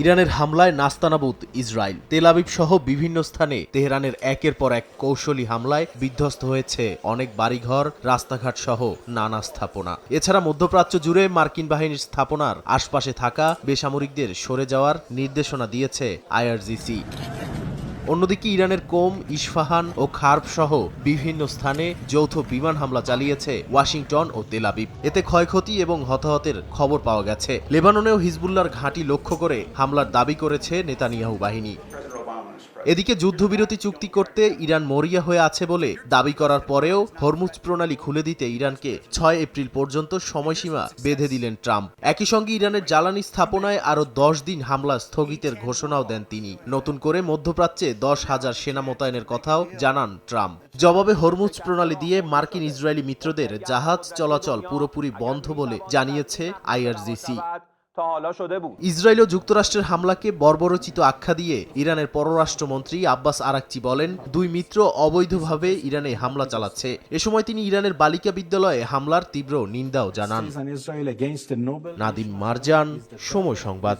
ইরানের হামলায় নাস্তানাবুদ Israel. Tel Aviv সহ বিভিন্ন স্থানে তেহরানের একের পর এক কৌশলী হামলায় বিধ্বস্ত হয়েছে অনেক বাড়িঘর, রাস্তাঘাট সহ নানা স্থাপনা। এছাড়া মধ্যপ্রাচ্য জুড়ে মার্কিন বাহিনীর স্থাপনার আশপাশে থাকা বেসামরিকদের সরে যাওয়ার নির্দেশনা দিয়েছে আইআরজিসি। অন্যদিকে ইরানের কোম, ইস্পাহান ও খার্ব সহ বিভিন্ন স্থানে যৌথ বিমান হামলা চালিয়েছে ওয়াশিংটন ও তেল আবিব। এতে ক্ষয়ক্ষতি এবং হতাহতের খবর পাওয়া গেছে। লেবাননেও হিজবুল্লাহর ঘাঁটি লক্ষ্য করে হামলার দাবি করেছে নেতানিয়াহু বাহিনী। এদিকে যুদ্ধবিরতি চুক্তি করতে ইরান মরিয়া হয়ে আছে বলে দাবি করার পরেও হরমুজ প্রণালী খুলে দিতে ইরানকে 6 এপ্রিল পর্যন্ত সময়সীমা বেঁধে দিলেন ট্রাম্প। একই সঙ্গে ইরানের জ্বালানি স্থাপনায় আরও 10 দিন হামলা স্থগিতের ঘোষণাও দেন তিনি। নতুন করে মধ্যপ্রাচ্যে 10,000 সেনা মোতায়েনের কথাও জানান ট্রাম্প। জবাবে হরমুজ প্রণালী দিয়ে মার্কিন ইসরায়েলি মিত্রদের জাহাজ চলাচল পুরোপুরি বন্ধ বলে জানিয়েছে আইআরজিসি। ইসরায়েল ও যুক্তরাষ্ট্রের হামলাকে বর্বরোচিত আখ্যা দিয়ে ইরানের পররাষ্ট্রমন্ত্রী আব্বাস আরাকচি বলেন, দুই মিত্র অবৈধভাবে ইরানে হামলা চালাচ্ছে। এ সময় তিনি ইরানের বালিকা বিদ্যালয়ে হামলার তীব্র নিন্দাও জানান। নাদিম মারজান, সময় সংবাদ।